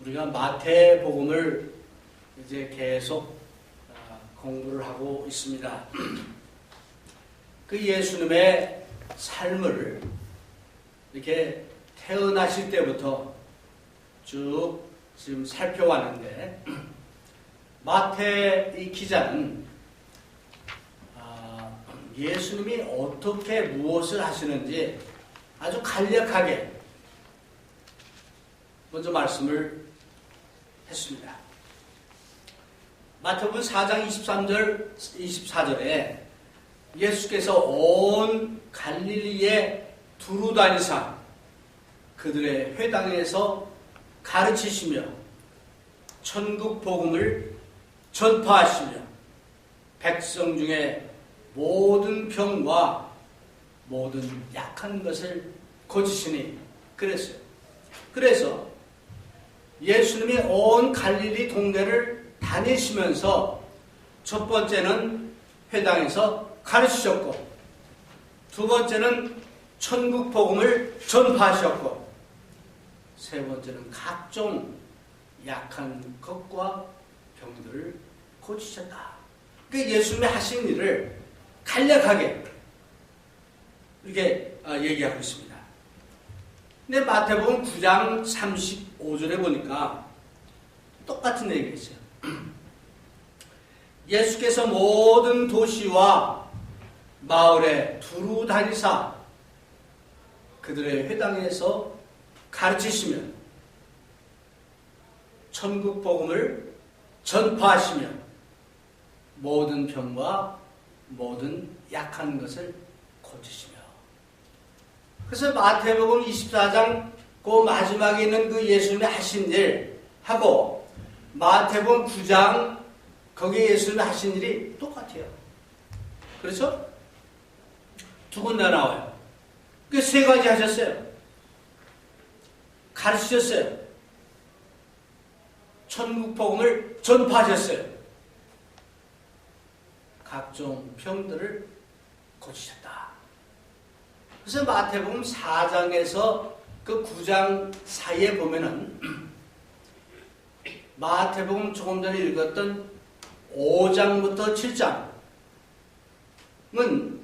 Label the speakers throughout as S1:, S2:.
S1: 우리가 마태복음을 이제 계속 공부를 하고 있습니다. 그 예수님의 삶을 이렇게 태어나실 때부터 쭉 지금 살펴왔는데, 마태 이 기자는 예수님이 어떻게 무엇을 하시는지 아주 간략하게 먼저 말씀을 했습니다. 마태복음 4장 23절, 24절에 예수께서 온 갈릴리에 두루 다니사 그들의 회당에서 가르치시며 천국 복음을 전파하시며 백성 중에 모든 병과 모든 약한 것을 고치시니 그랬어요. 그래서 예수님이 온 갈릴리 동네를 다니시면서 첫 번째는 회당에서 가르치셨고, 두 번째는 천국 복음을 전파하셨고, 세 번째는 각종 약한 것과 병들을 고치셨다. 그 예수님의 하신 일을 간략하게 이렇게 얘기하고 있습니다. 근데 마태복음 9장 35절에 보니까 똑같은 얘기가 있어요. 예수께서 모든 도시와 마을에 두루 다니사 그들의 회당에서 가르치시며 천국 복음을 전파하시며 모든 병과 모든 약한 것을 고치시며. 그래서 마태복음 24장 그 마지막에 있는 그 예수님의 하신 일 하고 마태복음 9장 거기에 예수님이 하신 일이 똑같아요. 그렇죠? 두 군데 나와요. 그 세 가지 하셨어요. 가르치셨어요. 천국 복음을 전파하셨어요. 각종 병들을 고치셨다. 그래서 마태복음 4장에서 그 9장 사이에 보면은 마태복음 조금 전에 읽었던 5장부터 7장은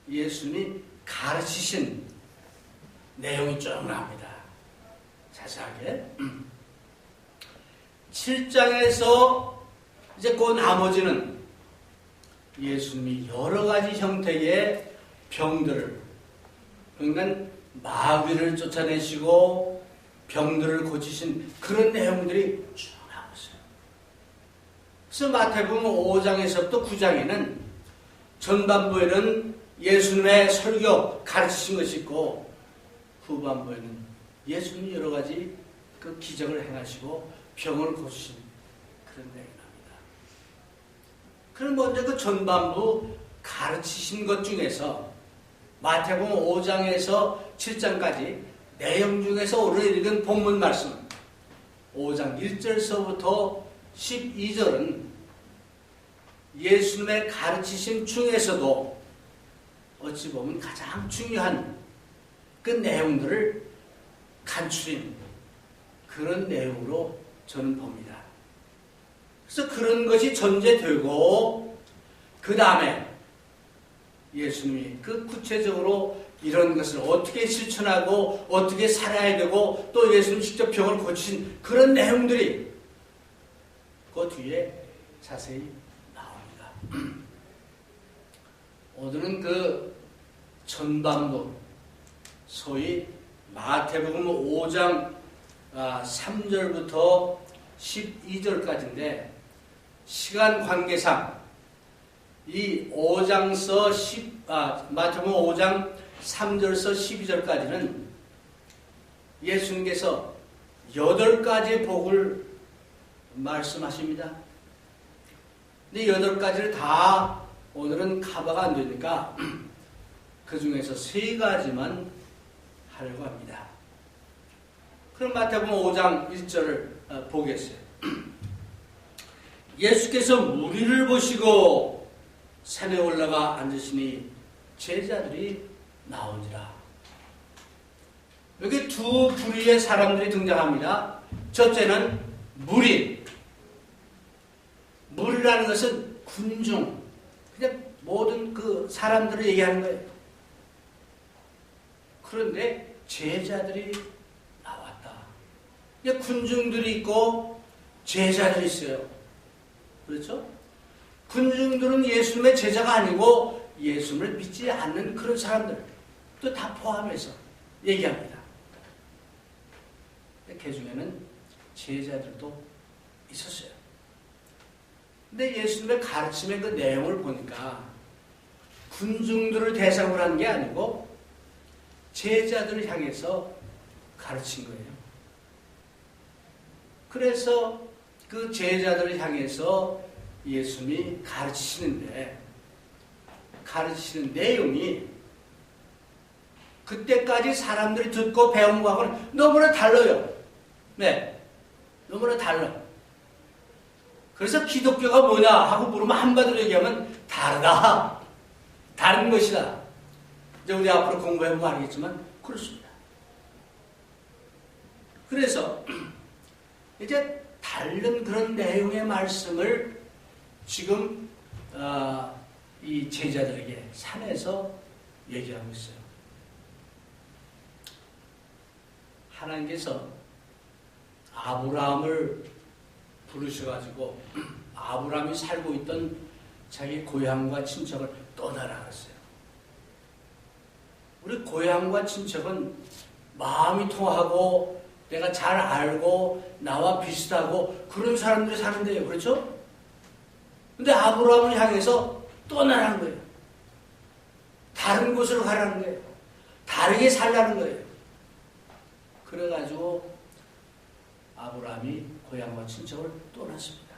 S1: 예수님이 가르치신 내용이 쭉 나옵니다. 자세하게. 7장에서 이제 그 나머지는 예수님이 여러 가지 형태의 병들을, 그러니까 마귀를 쫓아내시고 병들을 고치신 그런 내용들이 쭉 나왔어요. 그래서 마태복음 5장에서부터 9장에는 전반부에는 예수님의 설교 가르치신 것이 있고, 후반부에는 예수님이 여러 가지 그 기적을 행하시고 병을 고치신 그런 내용이 나옵니다. 그럼 먼저 그 전반부 가르치신 것 중에서 마태복음 5장에서 7장까지 내용 중에서 오늘 읽은 본문 말씀 5장 1절서부터 12절은 예수님의 가르치심 중에서도 어찌 보면 가장 중요한 그 내용들을 간추린 그런 내용으로 저는 봅니다. 그래서 그런 것이 전제되고 그 다음에 예수님이 그 구체적으로 이런 것을 어떻게 실천하고 어떻게 살아야 되고 또 예수님 직접 병을 고치신 그런 내용들이 그 뒤에 자세히 나옵니다. 오늘은 그 전반부 소위 마태복음 5장 3절부터 12절까지인데 시간 관계상 이 5장서 마태복음 5장 3절서 12절까지는 예수님께서 8가지 복을 말씀하십니다. 근데 8가지를 다 오늘은 커버가 안 되니까 그 중에서 3가지만 하려고 합니다. 그럼 마태복음 5장 1절을 보겠어요. 예수께서 무리를 보시고 산에 올라가 앉으시니 제자들이 나오니라. 여기 두 부류의 사람들이 등장합니다. 첫째는 무리. 무리라는 것은 군중, 그냥 모든 그 사람들을 얘기하는 거예요. 그런데 제자들이 나왔다. 군중들이 있고 제자들이 있어요. 그렇죠? 군중들은 예수님의 제자가 아니고 예수님을 믿지 않는 그런 사람들 또 다 포함해서 얘기합니다. 그 중에는 제자들도 있었어요. 근데 예수님의 가르침의 그 내용을 보니까 군중들을 대상으로 한 게 아니고 제자들을 향해서 가르친 거예요. 그래서 그 제자들을 향해서 예수님이 가르치시는 내용이 그때까지 사람들이 듣고 배운 거하고는 너무나 달라요. 네, 너무나 달라. 그래서 기독교가 뭐냐 하고 물으면 한마디로 얘기하면 다르다. 다른 것이다. 이제 우리 앞으로 공부해보면 알겠지만 그렇습니다. 그래서 이제 다른 그런 내용의 말씀을 지금 이 제자들에게 산에서 얘기하고 있어요. 하나님께서 아브라함을 부르셔가지고 아브라함이 살고 있던 자기 고향과 친척을 떠나라 그랬어요. 우리 고향과 친척은 마음이 통하고 내가 잘 알고 나와 비슷하고 그런 사람들이 사는데요. 그렇죠? 근데 아브라함을 향해서 떠나라는 거예요. 다른 곳으로 가라는 거예요. 다르게 살라는 거예요. 그래가지고 아브라함이 고향과 친척을 떠났습니다.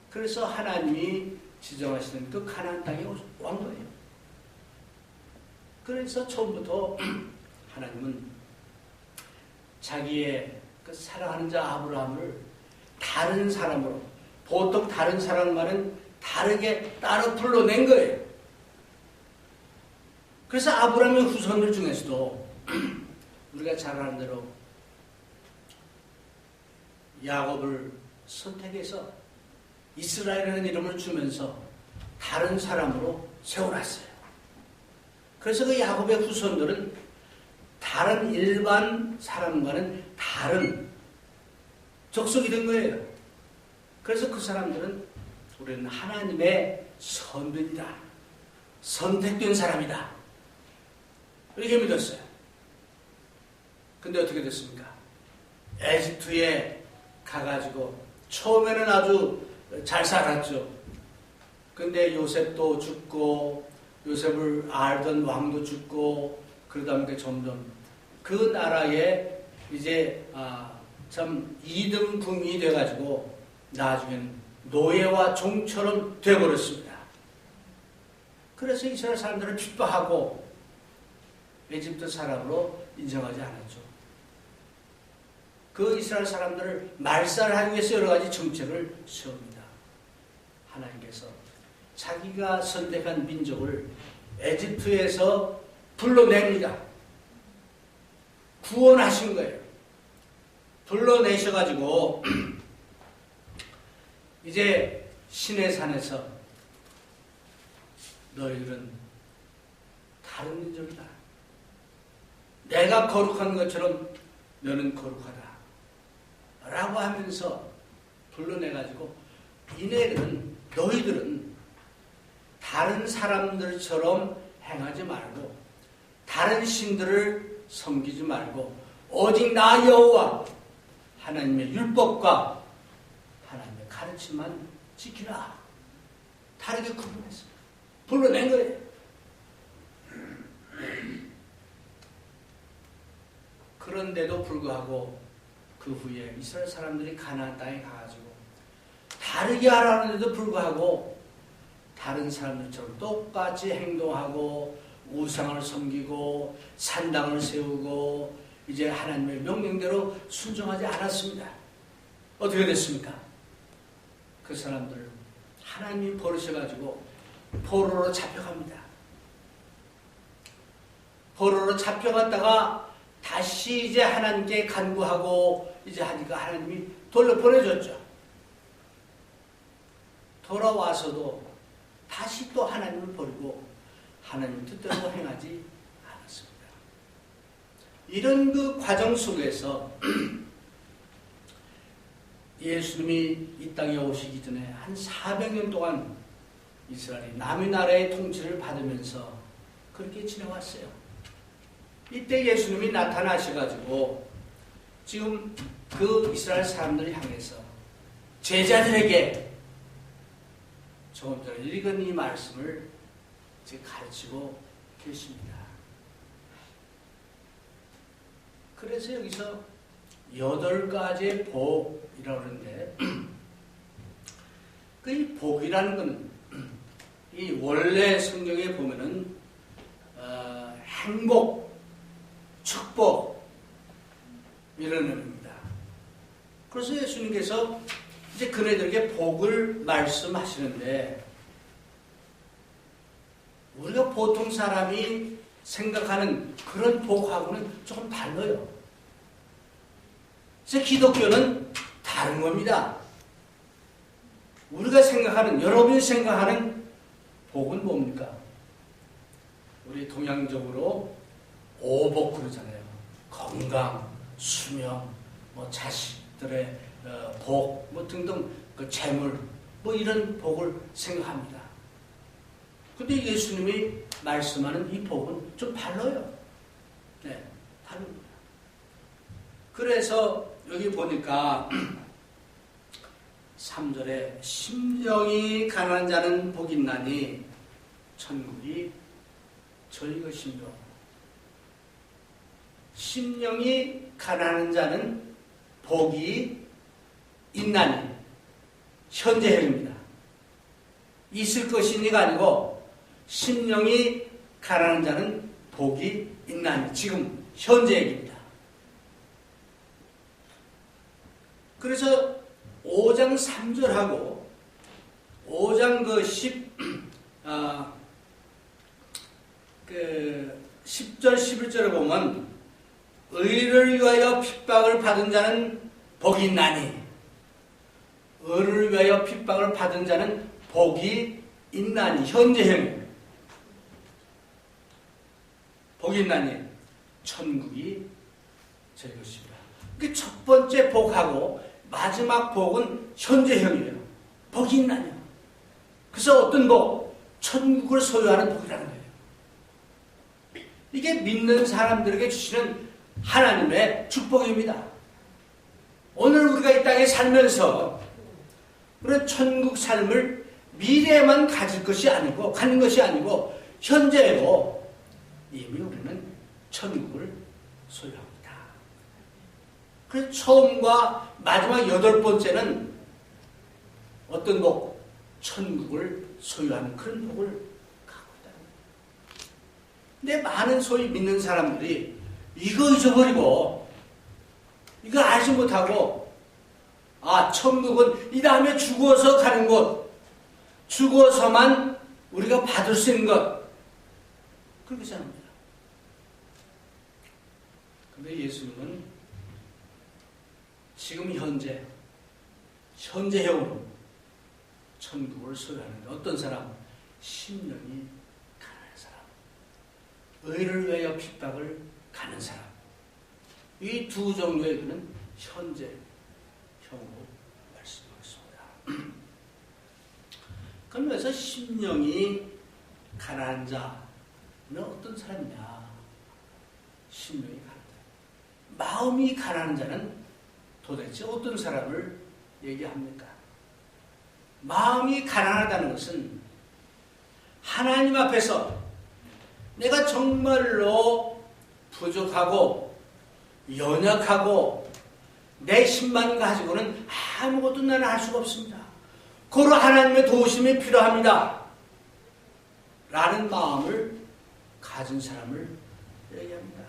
S1: 그래서 하나님이 지정하시는 그 가나안 땅에 온 거예요. 그래서 처음부터 하나님은 자기의 그 사랑하는 자 아브라함을 다른 사람으로, 보통 다른 사람과는 다르게 따로 불러낸 거예요. 그래서 아브라함의 후손들 중에서도 우리가 잘 아는 대로 야곱을 선택해서 이스라엘이라는 이름을 주면서 다른 사람으로 세워놨어요. 그래서 그 야곱의 후손들은 다른 일반 사람과는 다른 족속이 된 거예요. 그래서 그 사람들은 우리는 하나님의 선민이다. 선택된 사람이다. 이렇게 믿었어요. 근데 어떻게 됐습니까? 에집트에 가가지고 처음에는 아주 잘 살았죠. 근데 요셉도 죽고 요셉을 알던 왕도 죽고 그러다 보니까 점점 그 나라에 이제 참 이등분이 돼가지고 나중에는 노예와 종처럼 돼버렸습니다. 그래서 이스라엘 사람들을 핍박하고 에집트 사람으로 인정하지 않았죠. 그 이스라엘 사람들을 말살하기 위해서 여러 가지 정책을 세웁니다. 하나님께서 자기가 선택한 민족을 에집트에서 불러냅니다. 구원하신 거예요. 불러내셔가지고 이제 시내산에서 너희들은 다른 민족이다. 내가 거룩한 것처럼 너는 거룩하다. 라고 하면서 불러내가지고 너희들은 다른 사람들처럼 행하지 말고 다른 신들을 섬기지 말고 오직 나 여호와 하나님의 율법과 하나님의 가르침만 지키라. 다르게 구분했어요. 불러낸 거예요. 그런데도 불구하고 그 후에 이스라엘 사람들이 가나안 땅에 가가지고 다르게 하라는데도 불구하고 다른 사람들처럼 똑같이 행동하고 우상을 섬기고 산당을 세우고 이제 하나님의 명령대로 순종하지 않았습니다. 어떻게 됐습니까? 그 사람들을 하나님이 버리셔가지고 포로로 잡혀갑니다. 포로로 잡혀갔다가 다시 이제 하나님께 간구하고 이제 하니까 하나님이 돌려보내줬죠. 돌아와서도 다시 또 하나님을 버리고 하나님 뜻대로 행하지 않았습니다. 이런 그 과정 속에서 예수님이 이 땅에 오시기 전에 한 400년 동안 이스라엘이 남의 나라의 통치를 받으면서 그렇게 지내왔어요. 이때 예수님이 나타나셔가지고 지금 그 이스라엘 사람들을 향해서 제자들에게 조금 전에 읽은 이 말씀을 지금 가르치고 계십니다. 그래서 여기서 8가지의 복이라고 하는데 그 이 복이라는 건 이 원래 성경에 보면은 행복, 축복 이런 의미입니다. 그래서 예수님께서 이제 그네들에게 복을 말씀하시는데 우리가 보통 사람이 생각하는 그런 복하고는 조금 달라요. 그래서 기독교는 다른 겁니다. 우리가 생각하는, 여러분이 생각하는 복은 뭡니까? 우리 동양적으로 오복 그러잖아요. 건강, 수명, 뭐 자식들의 복, 뭐 등등 그 재물, 뭐 이런 복을 생각합니다. 근데 예수님이 말씀하는 이 복은 좀 달라요. 네, 다릅니다. 그래서 여기 보니까 3절에 심령이 가난한 자는 복이 있나니 천국이 저희 것이며, 심령이 가난한 자는 복이 있나니 현재형입니다. 있을 것이니가 아니고 심령이 가난한 자는 복이 있나니 지금 현재 얘기입니다. 그래서 5장 3절하고 5장 그 10절 11절에 보면 의를 위하여 핍박을 받은 자는 복이 있나니, 의를 위하여 핍박을 받은 자는 복이 있나니 현재형 복이 있나니 천국이 저희 것입니다. 그 첫 번째 복하고 마지막 복은 현재형이에요. 복이 있나요? 그래서 어떤 복? 천국을 소유하는 복이라는 거예요. 이게 믿는 사람들에게 주시는 하나님의 축복입니다. 오늘 우리가 이 땅에 살면서 우리는 천국 삶을 미래에만 가질 것이 아니고, 가는 것이 아니고 현재로 이미 우리는 천국을 소유합니다. 그래서 처음과 마지막 8번째는 어떤 복? 천국을 소유하는 그런 복을 갖고 있다는 거예요. 근데 많은 소위 믿는 사람들이 이거 잊어버리고 이거 알지 못하고, 아, 천국은 이 다음에 죽어서 가는 곳, 죽어서만 우리가 받을 수 있는 것, 그렇게 생각합니다. 근데 예수님은 지금 현재형으로 천국을 소유하는데 어떤 사람? 심령이 가난한 사람, 의를 위하여 핍박을 가는 사람. 이 두 종류의 그는 현재형으로 말씀하겠습니다. 그러면서 심령이 가난한 자는 어떤 사람이냐? 심령이 가난한 자. 마음이 가난한 자는 도대체 어떤 사람을 얘기합니까? 마음이 가난하다는 것은 하나님 앞에서 내가 정말로 부족하고 연약하고 내 힘만 가지고는 아무것도 나는 할 수가 없습니다. 고로 하나님의 도우심이 필요합니다. 라는 마음을 가진 사람을 얘기합니다.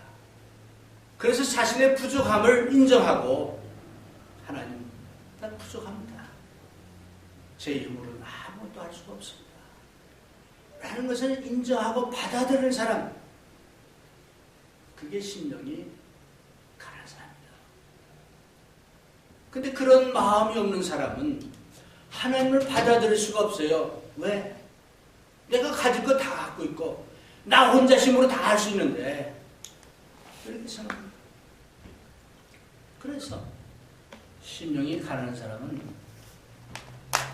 S1: 그래서 자신의 부족함을 인정하고, 하나님, 난 부족합니다. 제 힘으로는 아무것도 할 수가 없습니다. 라는 것을 인정하고 받아들이는 사람, 그게 심령이 근데 그런 마음이 없는 사람은 하나님을 받아들일 수가 없어요. 왜? 내가 가진 거 다 갖고 있고 나 혼자 힘으로 다 할 수 있는데 이렇게 생각합니다. 그래서 심령이 가난한 사람은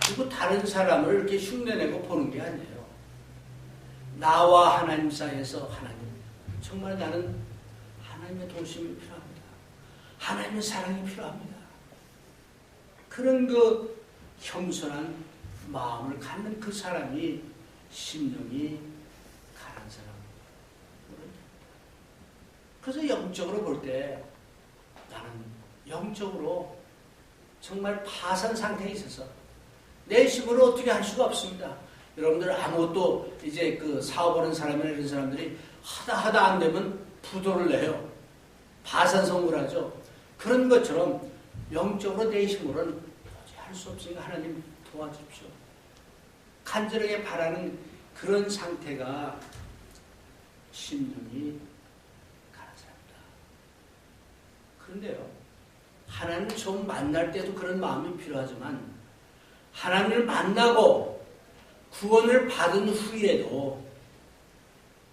S1: 그리고 다른 사람을 이렇게 흉내내고 보는 게 아니에요. 나와 하나님 사이에서 하나님, 정말 나는 하나님의 도우심이 필요합니다. 하나님의 사랑이 필요합니다. 그런 그 겸손한 마음을 갖는 그 사람이 심령이 가난한 사람. 그래서 영적으로 볼 때 나는 영적으로 정말 파산 상태에 있어서 내 힘으로 어떻게 할 수가 없습니다. 여러분들 아무것도 이제 그 사업하는 사람이나 이런 사람들이 하다 안 되면 부도를 내요. 파산 선고하죠. 그런 것처럼 영적으로 내 힘으로는 도저히 할 수 없으니까 하나님 도와주십시오. 간절하게 바라는 그런 상태가 심령이 가난한 사람이다. 그런데요, 하나님을 좀 만날 때도 그런 마음이 필요하지만 하나님을 만나고 구원을 받은 후에도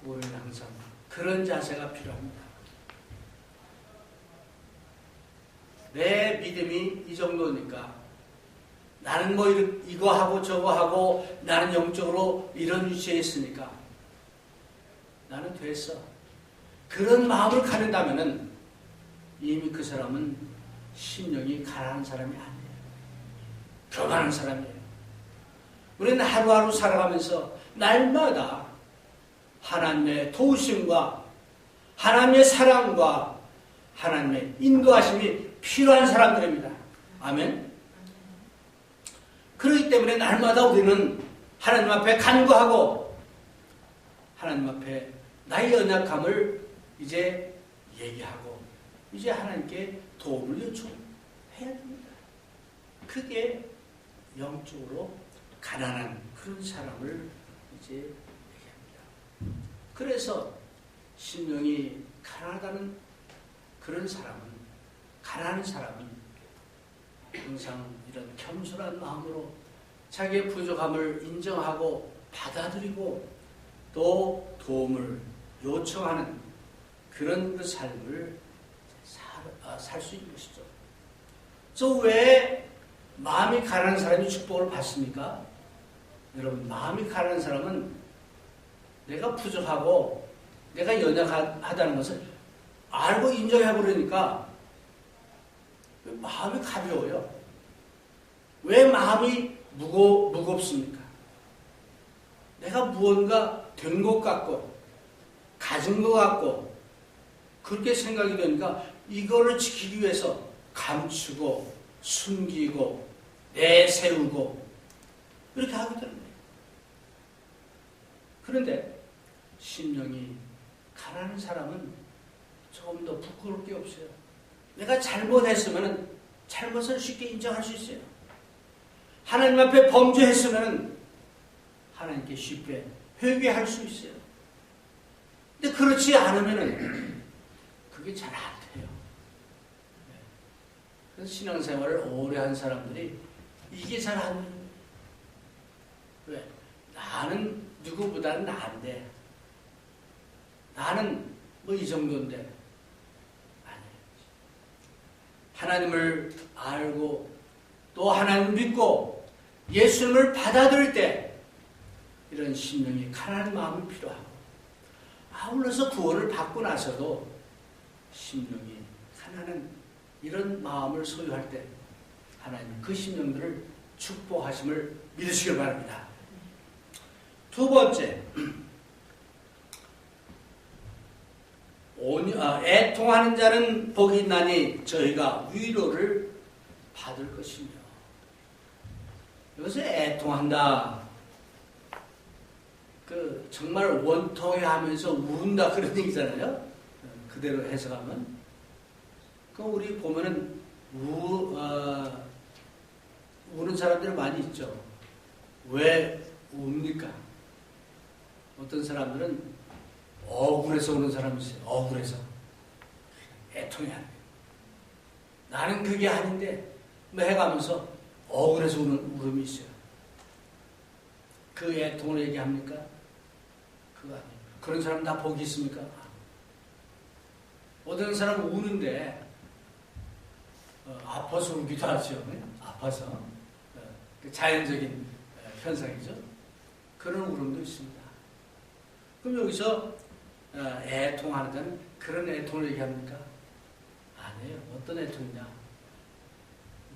S1: 우리는 항상 그런 자세가 필요합니다. 내 믿음이 이 정도니까 나는 뭐 이거 하고 저거 하고 나는 영적으로 이런 위치에 있으니까 나는 됐어. 그런 마음을 갖는다면은 이미 그 사람은 심령이 가난한 사람이 아니에요. 교만한 사람이에요. 우리는 하루하루 살아가면서 날마다 하나님의 도우심과 하나님의 사랑과 하나님의 인도하심이 필요한 사람들입니다. 아멘. 그렇기 때문에 날마다 우리는 하나님 앞에 간구하고 하나님 앞에 나의 연약함을 이제 얘기하고 이제 하나님께 도움을 요청해야 됩니다. 그게 영적으로 가난한 그런 사람을 이제 얘기합니다. 그래서 심령이 가난하다는 그런 사람은, 가난한 사람은 항상 이런 겸손한 마음으로 자기의 부족함을 인정하고 받아들이고 또 도움을 요청하는 그런 그 삶을 살 수 있는 것이죠. 저 왜 마음이 가난한 사람이 축복을 받습니까? 여러분, 마음이 가난한 사람은 내가 부족하고 내가 연약하다는 것을 알고 인정해버리니까 마음이 가벼워요. 왜 마음이 무겁습니까? 내가 무언가 된 것 같고 가진 것 같고 그렇게 생각이 되니까 이거를 지키기 위해서 감추고 숨기고 내세우고 이렇게 하게 되는 거예요. 그런데 심령이 가난한 사람은 조금 더 부끄러울 게 없어요. 내가 잘못했으면 잘못을 쉽게 인정할 수 있어요. 하나님 앞에 범죄했으면 하나님께 쉽게 회개할 수 있어요. 근데 그렇지 않으면 그게 잘 안 돼요. 그래서 신앙생활을 오래 한 사람들이 이게 잘 안 돼요. 왜? 나는 누구보다는 나은데 나는 뭐 이 정도인데 아니에요. 하나님을 알고 또 하나님을 믿고 예수님을 받아들일 때 이런 심령이 가난한 마음이 필요하고 아울러서 구원을 받고 나서도 심령이 가난한 이런 마음을 소유할 때 하나님 그 심령들을 축복하심을 믿으시길 바랍니다. 두 번째, 애통하는 자는 복이 있나니 저희가 위로를 받을 것이며. 여기서 애통한다. 정말 원통해하면서 운다 그런 얘기잖아요. 그대로 해석하면. 우리 보면은 우는 사람들 많이 있죠. 왜 웁니까? 어떤 사람들은 억울해서 우는 사람이 있어요. 억울해서. 애통해하는 거예요. 나는 그게 아닌데 뭐 해가면서 억울해서 울음이 있어요. 그 애통을 얘기합니까? 그거 아니에요. 그런 사람 다 복이 있습니까? 어떤 사람은 우는데 아파서 울기도 하죠. 아파서. 자연적인 현상이죠. 그런 울음도 있습니다. 그럼 여기서 애통하는 자는 그런 애통을 얘기합니까? 아니에요. 어떤 애통이냐?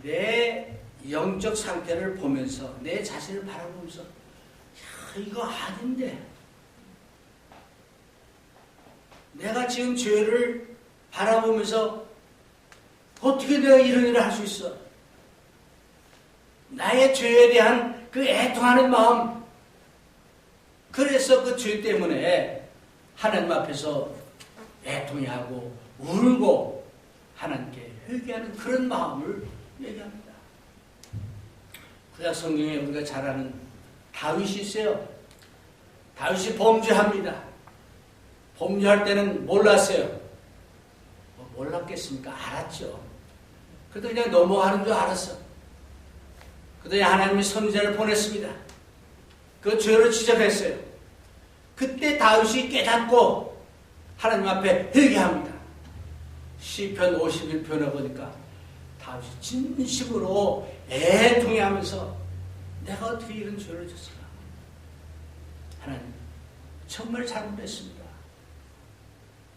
S1: 내 영적 상태를 보면서 내 자신을 바라보면서 야, 이거 아닌데 내가 지금 죄를 바라보면서 어떻게 내가 이런 일을 할 수 있어? 나의 죄에 대한 그 애통하는 마음, 그래서 그 죄 때문에 하나님 앞에서 애통해 하고 울고 하나님께 회개하는 그런 마음을 얘기합니다. 구약 성경에 우리가 잘 아는 다윗이 있어요. 다윗이 범죄합니다. 범죄할 때는 몰랐어요. 몰랐겠습니까? 알았죠. 그래도 그냥 넘어가는 줄 알았어. 그랬더니 하나님이 선지자를 보냈습니다. 그 죄를 지적했어요. 그때 다윗이 깨닫고 하나님 앞에 회개합니다. 시편 51편에 보니까 다윗이 진심으로 애통해하면서 내가 어떻게 이런 죄를 졌을까? 하나님 정말 잘못했습니다.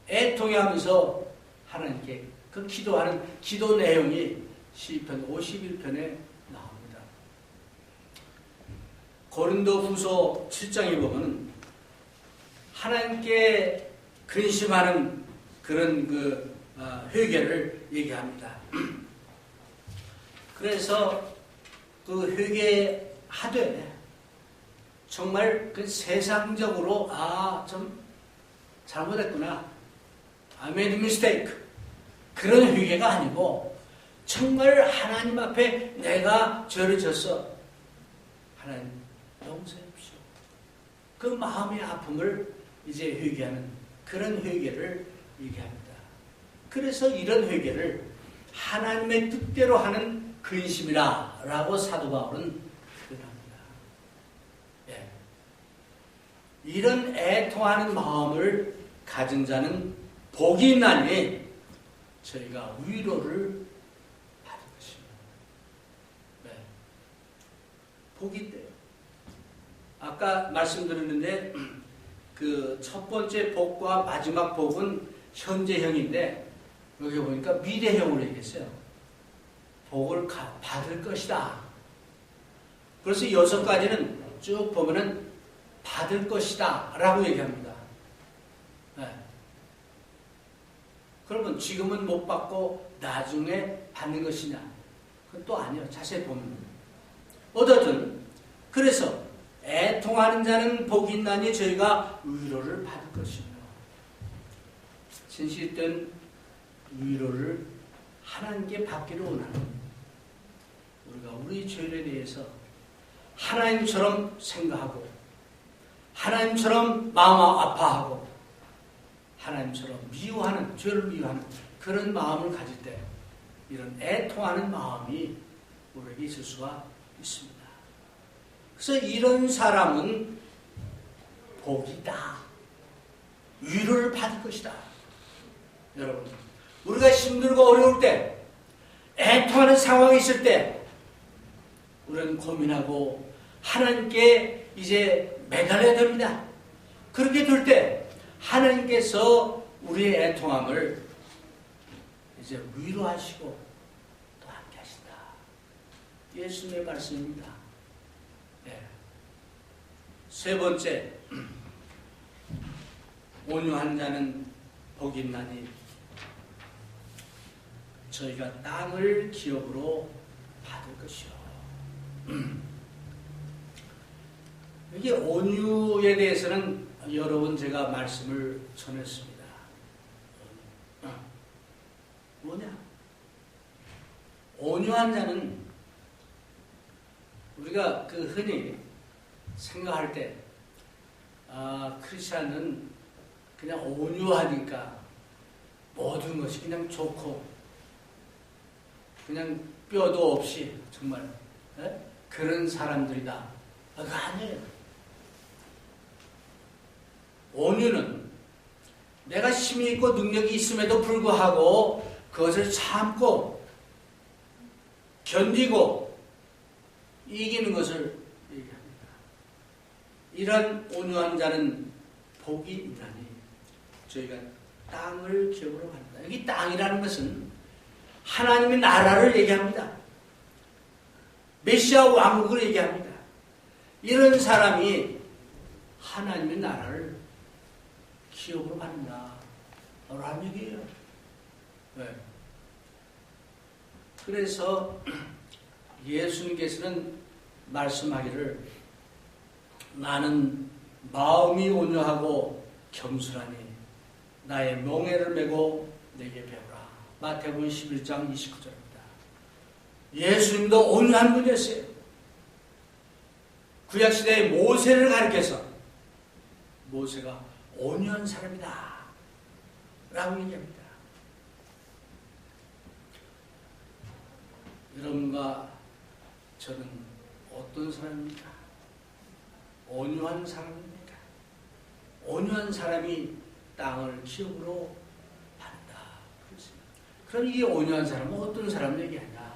S1: 애통해하면서 하나님께 그 기도하는 기도 내용이 시편 51편에 나옵니다. 고린도후서 7장에 보면 하나님께 근심하는 그런 회개를 얘기합니다. 그래서 그 회개하되 정말 그 세상적으로 좀 잘못했구나, I made a mistake, 그런 회개가 아니고 정말 하나님 앞에 내가 죄를 졌어, 하나님 용서해 주십시오. 그 마음의 아픔을 이제 회개하는 그런 회개를 얘기합니다. 그래서 이런 회개를 하나님의 뜻대로 하는 근심이라고 사도 바울은 표현합니다. 예. 이런 애통하는 마음을 가진 자는 복이 있나니 저희가 위로를 받을 것입니다. 네. 복이 있대요. 아까 말씀드렸는데 그 첫 번째 복과 마지막 복은 현재형인데 여기 보니까 미래형으로 얘기했어요. 복을 받을 것이다. 그래서 6가지는 쭉 보면은 받을 것이다 라고 얘기합니다. 네. 그러면 지금은 못 받고 나중에 받는 것이냐? 그건 또 아니에요. 자세히 보면. 어쨌든 그래서 애통하는 자는 복이 있나니 저희가 위로를 받을 것이며, 진실된 위로를 하나님께 받기를 원하는, 우리가 우리 죄에 대해서 하나님처럼 생각하고 하나님처럼 마음 아파하고 하나님처럼 미워하는, 죄를 미워하는 그런 마음을 가질 때 이런 애통하는 마음이 우리에게 있을 수가 있습니다. 그래서 이런 사람은 복이다, 위로를 받을 것이다. 여러분, 우리가 힘들고 어려울 때, 애통하는 상황이 있을 때 우리는 고민하고 하나님께 이제 매달려야 됩니다. 그렇게 될 때 하나님께서 우리의 애통함을 이제 위로하시고 또 함께 하신다. 예수님의 말씀입니다. 네. 세 번째, 온유한 자는 복이 있나니 저희가 땅을 기업으로 받을 것이요. 이게 온유에 대해서는 여러 번 제가 말씀을 전했습니다. 뭐냐? 온유한 자는 우리가 그 흔히 생각할 때, 크리스찬은 그냥 온유하니까 모든 것이 그냥 좋고 그냥 뼈도 없이 정말 그런 사람들이다. 그거 아니에요. 온유는 내가 힘이 있고 능력이 있음에도 불구하고 그것을 참고 견디고 이기는 것을 얘기합니다. 이런 온유한 자는 복이 있나니 저희가 땅을 기업으로 갑니다. 여기 땅이라는 것은 하나님의 나라를 얘기합니다. 메시아 왕국을 얘기합니다. 이런 사람이 하나님의 나라를 기업으로 받는다. 라는 얘기예요. 네. 그래서 예수님께서는 말씀하기를 나는 마음이 온유하고 겸손하니 나의 멍에를 메고 내게 배우라. 마태복음 11장 29절입니다. 예수님도 온유한 분이었어요. 구약시대의 모세를 가리켜서 모세가 온유한 사람이다 라고 얘기합니다. 여러분과 저는 어떤 사람입니까? 온유한 사람입니까? 온유한 사람이 땅을 기업으로 받는다. 그럼 이 온유한 사람은 어떤 사람을 얘기하냐?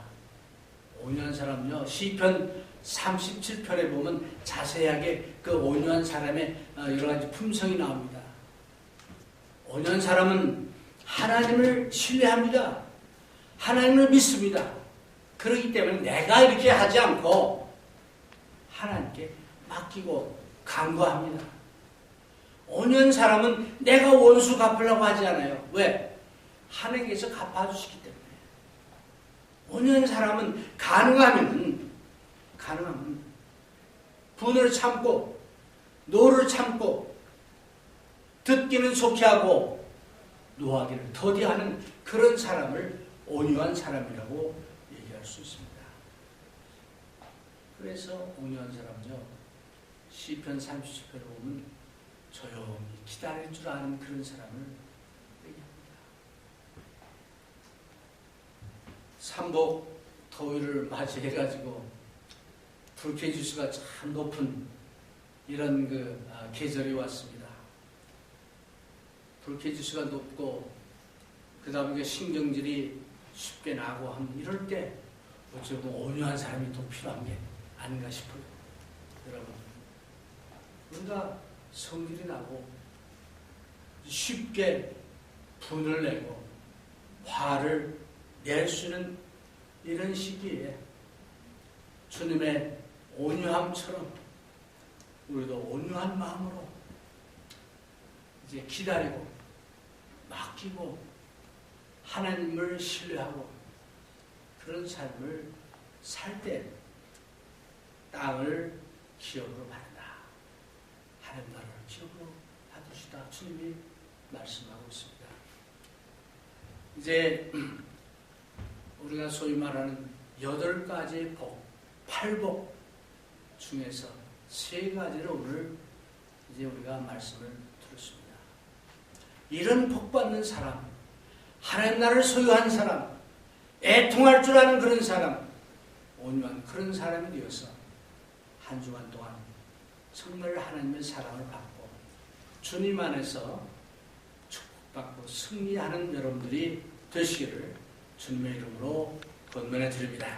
S1: 온유한 사람은요, 시편 37편에 보면 자세하게 그 온유한 사람의 여러 가지 품성이 나옵니다. 온유한 사람은 하나님을 신뢰합니다. 하나님을 믿습니다. 그렇기 때문에 내가 이렇게 하지 않고 하나님께 맡기고 간구합니다. 온유한 사람은 내가 원수 갚으려고 하지 않아요. 왜? 하나님께서 갚아주시기 때문에. 온유한 사람은 가능하면 분을 참고 노를 참고 듣기는 속히 하고 노하기를 더디하는 그런 사람을 온유한 사람이라고 얘기할 수 있습니다. 그래서 온유한 사람은요, 시편 37편에 보면 조용히 기다릴 줄 아는 그런 사람을 얘기합니다. 삼복 더위를 맞이해가지고 불쾌지수가 참 높은 이런 계절이 왔습니다. 불쾌지수가 높고 그 다음에 신경질이 쉽게 나고 하는 이럴 때 어쩌면 온유한 사람이 더 필요한 게 아닌가 싶어요. 여러분, 우리가 성질이 나고 쉽게 분을 내고 화를 낼 수 있는 이런 시기에 주님의 온유함처럼 우리도 온유한 마음으로 이제 기다리고 맡기고 하나님을 신뢰하고 그런 삶을 살 때 땅을 기업으로 받는다. 하나님 나라를 기업으로 받으시다. 주님이 말씀하고 있습니다. 이제 우리가 소위 말하는 8가지 복, 8복 중에서 3가지를 오늘 이제 우리가 말씀을 들었습니다. 이런 복 받는 사람, 하나님 나라를 소유한 사람, 애통할 줄 아는 그런 사람, 온유한 그런 사람이 되어서 한 주간 동안 정말 하나님의 사랑을 받고 주님 안에서 축복받고 승리하는 여러분들이 되시기를 주님의 이름으로 권면해 드립니다.